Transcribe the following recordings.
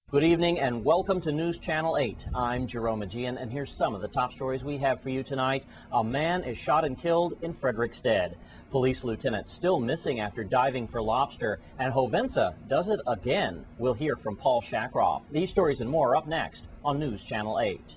Good evening and welcome to News Channel 8. I'm Jerome Aegean, and here's some of the top stories we have for you tonight. A man is shot and killed in Frederickstead. Police lieutenant still missing after diving for lobster, and Hovensa does it again. We'll hear from Paul Shakroff. These stories and more up next on News Channel 8.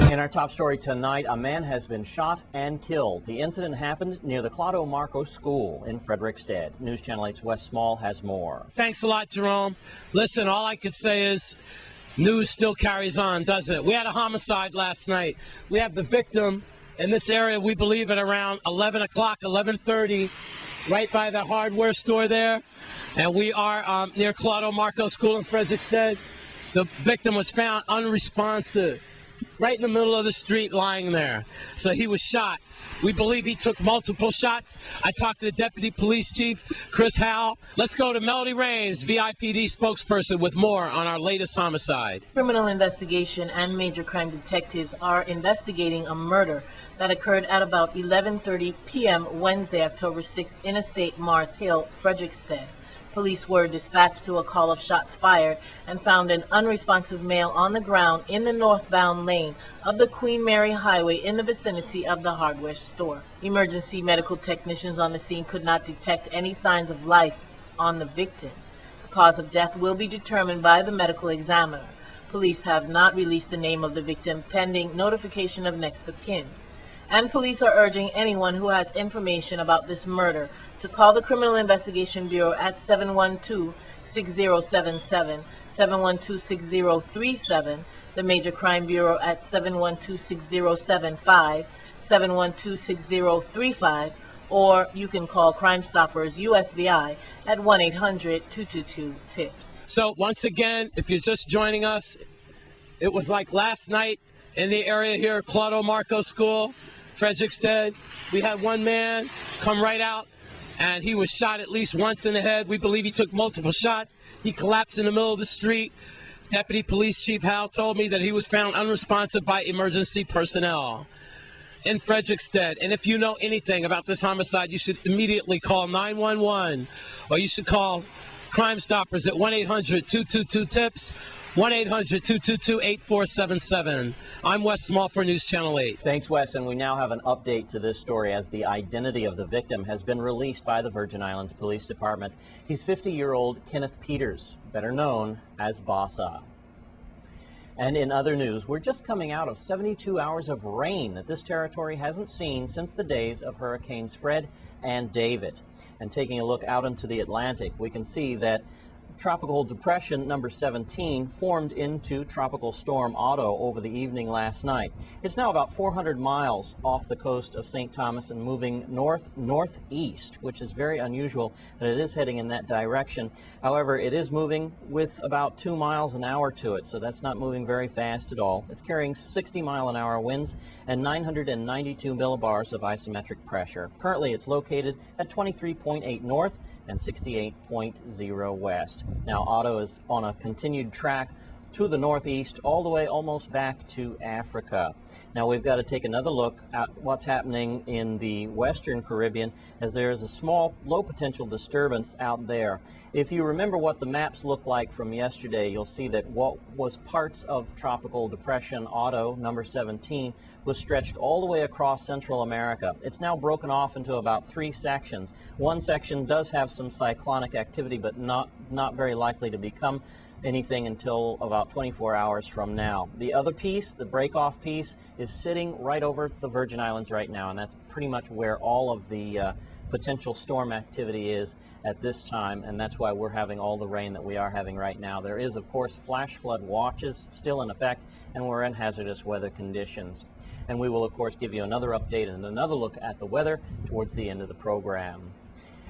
In our top story tonight, a man has been shot and killed. The incident happened near the Claudio Marco School in Frederickstead. News Channel 8's Wes Small has more. Thanks a lot, Jerome. Listen, all I could say is news still carries on, doesn't it? We had a homicide last night. We have the victim in this area, we believe, at around 11 o'clock, 11:30, right by the hardware store there. And we are near Claudio Marco School in Frederickstead. The victim was found unresponsive, right in the middle of the street, lying there. So he was shot. We believe he took multiple shots. I talked to the Deputy Police Chief, Chris Howell. Let's go to Melody Rames, VIPD spokesperson, with more on our latest homicide. Criminal investigation and major crime detectives are investigating a murder that occurred at about 11:30 p.m. Wednesday, October 6th, Interstate Mars Hill, Frederickstead. Police were dispatched to a call of shots fired and found an unresponsive male on the ground in the northbound lane of the Queen Mary Highway in the vicinity of the hardware store. Emergency medical technicians on the scene could not detect any signs of life on the victim. The cause of death will be determined by the medical examiner. Police have not released the name of the victim pending notification of next of kin. And police are urging anyone who has information about this murder to call the Criminal Investigation Bureau at 712-6077, 712-6037, the Major Crime Bureau at 712-6075, 712-6035, or you can call Crime Stoppers USVI at 1-800-222-TIPS. So once again, if you're just joining us, it was like last night in the area here, Claudio Marco School, Frederickstead. We had one man come right out, and he was shot at least once in the head. We believe he took multiple shots. He collapsed in the middle of the street. Deputy Police Chief Howell told me that he was found unresponsive by emergency personnel in Frederickstead. And if you know anything about this homicide, you should immediately call 911, or you should call Crime Stoppers at 1-800-222-TIPS, 1-800-222-8477. I'm Wes Small for News Channel 8. Thanks, Wes, and we now have an update to this story as the identity of the victim has been released by the Virgin Islands Police Department. He's 50-year-old Kenneth Peters, better known as Bossa. And in other news, we're just coming out of 72 hours of rain that this territory hasn't seen since the days of Hurricanes Fred and David. And taking a look out into the Atlantic, we can see that Tropical Depression number 17 formed into Tropical Storm Otto over the evening last night. It's now about 400 miles off the coast of St. Thomas and moving northeast, which is very unusual that it is heading in that direction. However, it is moving with about 2 miles an hour to it, so that's not moving very fast at all. It's carrying 60-mile-an-hour winds and 992 millibars of isometric pressure. Currently, it's located at 23.8 north and 68.0 west. Now, Otto is on a continued track to the northeast all the way almost back to Africa. Now, we've got to take another look at what's happening in the western Caribbean, as there is a small low potential disturbance out there. If you remember what the maps look like from yesterday, you'll see that what was parts of Tropical Depression Otto number 17 was stretched all the way across Central America. It's now broken off into about 3 sections. One section does have some cyclonic activity, but not very likely to become anything until about 24 hours from now. The other piece, the break-off piece, is sitting right over the Virgin Islands right now, and that's pretty much where all of the potential storm activity is at this time, and that's why we're having all the rain that we are having right now. There is, of course, flash flood watches still in effect, and we're in hazardous weather conditions. And we will, of course, give you another update and another look at the weather towards the end of the program.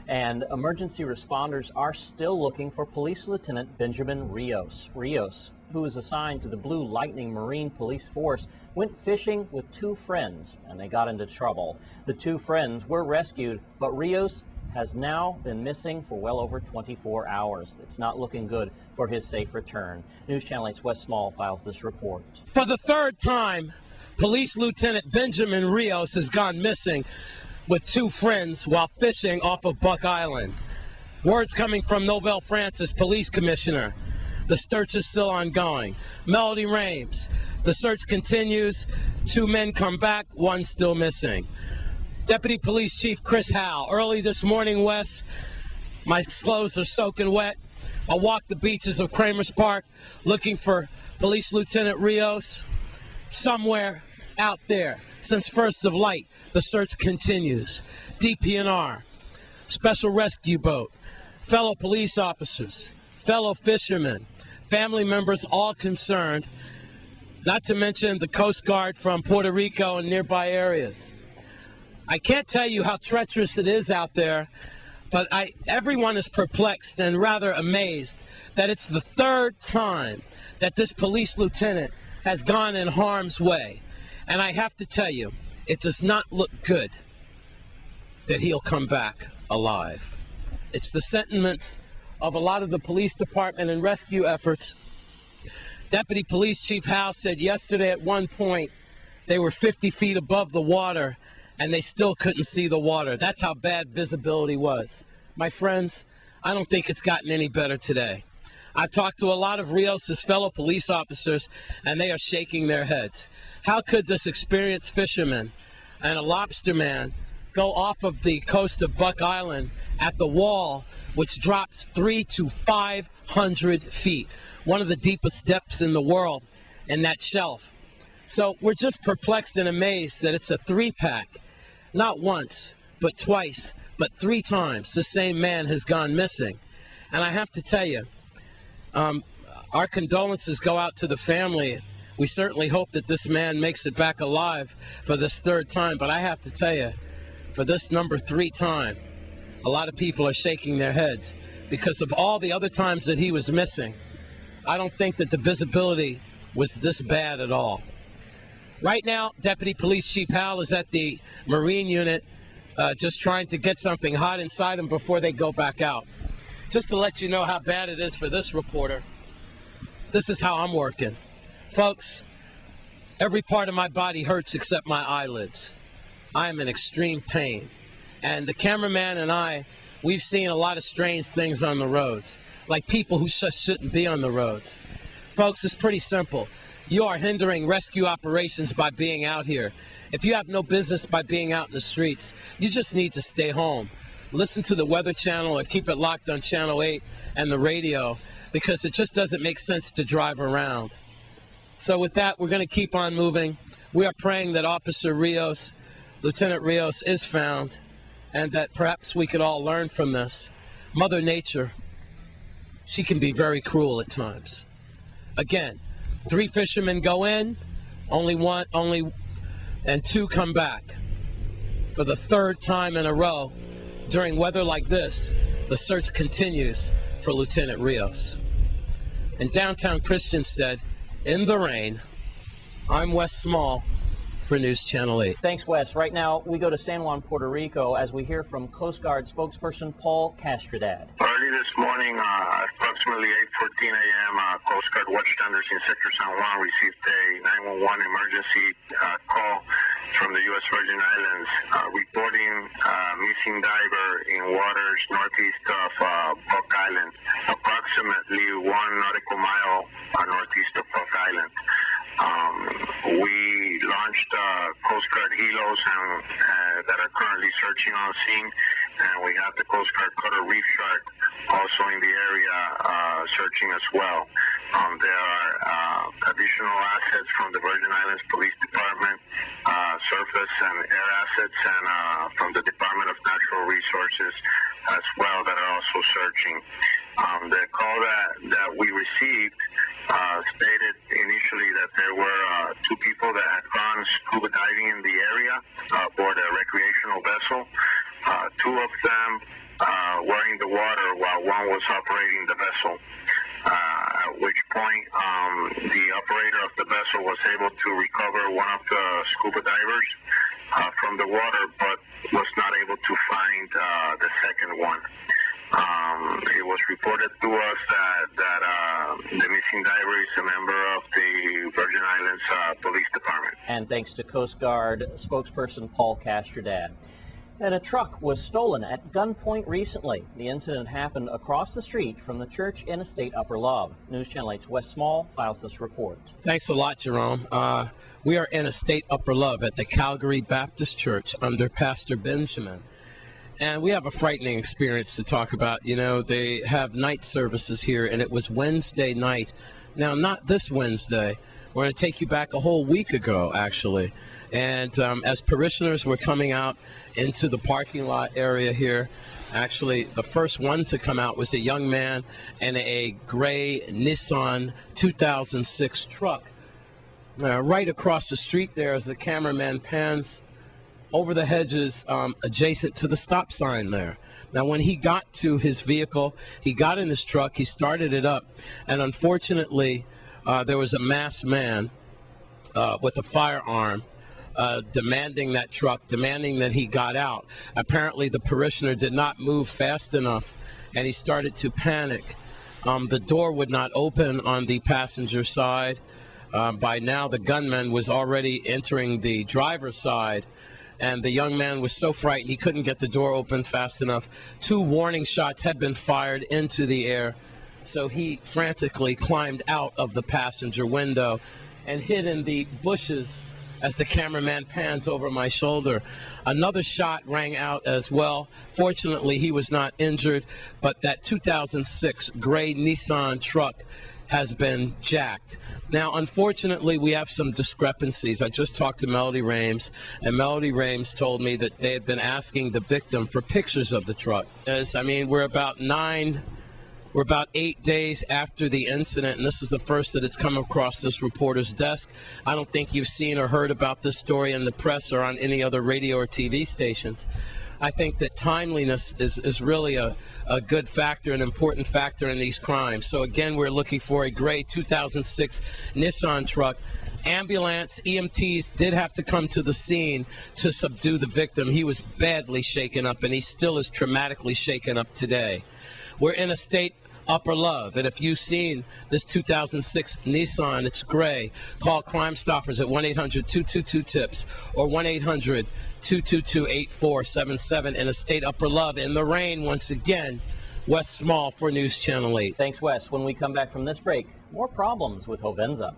And emergency responders are still looking for Police Lieutenant Benjamin Rios. Rios, who is assigned to the Blue Lightning Marine Police Force, went fishing with 2 friends, and they got into trouble. The 2 friends were rescued, but Rios has now been missing for well over 24 hours. It's not looking good for his safe return. News Channel 8's Wes Small files this report. For the 3rd time, Police Lieutenant Benjamin Rios has gone missing with 2 friends while fishing off of Buck Island. Words coming from Novell Francis, police commissioner. The search is still ongoing. Melody Rames, the search continues. 2 men come back, 1 still missing. Deputy Police Chief Chris Howell, early this morning, Wes, my clothes are soaking wet. I walked the beaches of Cramers Park looking for Police Lieutenant Rios. Somewhere out there, since first of light, the search continues. DPNR, special rescue boat, fellow police officers, fellow fishermen, family members all concerned, not to mention the Coast Guard from Puerto Rico and nearby areas. I can't tell you how treacherous it is out there, but everyone is perplexed and rather amazed that it's the 3rd time that this police lieutenant has gone in harm's way. And I have to tell you, it does not look good that he'll come back alive. It's the sentiments of a lot of the police department and rescue efforts. Deputy Police Chief Howe said yesterday at one point they were 50 feet above the water and they still couldn't see the water. That's how bad visibility was. My friends, I don't think it's gotten any better today. I've talked to a lot of Rios' fellow police officers, and they are shaking their heads. How could this experienced fisherman and a lobsterman go off of the coast of Buck Island at the wall, which drops 300 to 500 feet, one of the deepest depths in the world in that shelf? So we're just perplexed and amazed that it's a 3-pack. Not once, but twice, but 3 times the same man has gone missing. And I have to tell you, our condolences go out to the family. We certainly hope that this man makes it back alive for this 3rd time. But I have to tell you, for this number 3 time, a lot of people are shaking their heads because of all the other times that he was missing. I don't think that the visibility was this bad at all. Right now, Deputy Police Chief Howell is at the Marine unit just trying to get something hot inside him before they go back out. Just to let you know how bad it is for this reporter, this is how I'm working. Folks, every part of my body hurts except my eyelids. I am in extreme pain. And the cameraman and I, we've seen a lot of strange things on the roads, like people who just shouldn't be on the roads. Folks, it's pretty simple. You are hindering rescue operations by being out here. If you have no business by being out in the streets, you just need to stay home. Listen to the Weather Channel or keep it locked on Channel 8 and the radio, because it just doesn't make sense to drive around. So with that, we're going to keep on moving. We are praying that Officer Rios, Lieutenant Rios, is found, and that perhaps we could all learn from this. Mother Nature, she can be very cruel at times. Again, 3 fishermen go in, and 2 come back. For the 3rd time in a row, during weather like this, the search continues for Lieutenant Rios. In downtown Christiansted, in the rain, I'm Wes Small for News Channel 8. Thanks, Wes. Right now, we go to San Juan, Puerto Rico, as we hear from Coast Guard spokesperson Paul Castrodad. Early this morning, approximately 8:14 a.m., Coast Guard watchstanders in Sector San Juan received a 911 emergency call from the U.S. Virgin Islands reporting missing diver in waters northeast of Buck Island, approximately 1 nautical mile northeast of Buck Island. We launched Coast Guard helos that are currently searching on scene, and we have the Coast Guard cutter Reef Shark also in the area searching as well. There are additional assets from the Virgin Islands Police Department, surface and air assets, and from the Department of Natural Resources as well that are also searching. The call that we received stated initially that there were 2 people that had gone scuba diving in the area aboard a recreational vessel. 2 of them were in the water while 1 was operating the vessel. At which point the operator of the vessel was able to recover 1 of the scuba divers from the water, but was not able to find the second one. It was reported to us that the missing diver is a member of the Virgin Islands Police Department. And thanks to Coast Guard spokesperson Paul Castrodad. And a truck was stolen at gunpoint recently. The incident happened across the street from the church in Estate Upper Love. News Channel 8's Wes Small files this report. Thanks a lot, Jerome. We are in Estate Upper Love at the Calgary Baptist Church under Pastor Benjamin. And we have a frightening experience to talk about. You know, they have night services here, and it was Wednesday night. Now, not this Wednesday. We're going to take you back a whole week ago, actually. And as parishioners were coming out into the parking lot area here, actually, the first one to come out was a young man in a gray Nissan 2006 truck. Right across the street there, as the cameraman pans over the hedges adjacent to the stop sign there. Now, when he got to his vehicle, he got in his truck, he started it up, and unfortunately, there was a masked man with a firearm demanding that truck, demanding that he got out. Apparently, the parishioner did not move fast enough, and he started to panic. The door would not open on the passenger side. By now, the gunman was already entering the driver's side, and the young man was so frightened he couldn't get the door open fast enough. 2 warning shots had been fired into the air, so he frantically climbed out of the passenger window and hid in the bushes as the cameraman pans over my shoulder. Another shot rang out as well. Fortunately, he was not injured, but that 2006 gray Nissan truck has been jacked. Now, unfortunately, we have some discrepancies. I just talked to Melody Rames, and Melody Rames told me that they had been asking the victim for pictures of the truck. I mean, we're about 8 days after the incident, and this is the first that it's come across this reporter's desk. I don't think you've seen or heard about this story in the press or on any other radio or TV stations. I think that timeliness is really a good factor, an important factor in these crimes. So again, we're looking for a gray 2006 Nissan truck. Ambulance, EMTs did have to come to the scene to subdue the victim. He was badly shaken up, and he still is traumatically shaken up today. We're in Estate Upper Love, and if you've seen this 2006 Nissan, it's gray, call Crime Stoppers at 1-800-222-TIPS or 1-800-222-8477 in Estate Upper Love. In the rain, once again, Wes Small for News Channel 8. Thanks, Wes. When we come back from this break, more problems with Hovenza.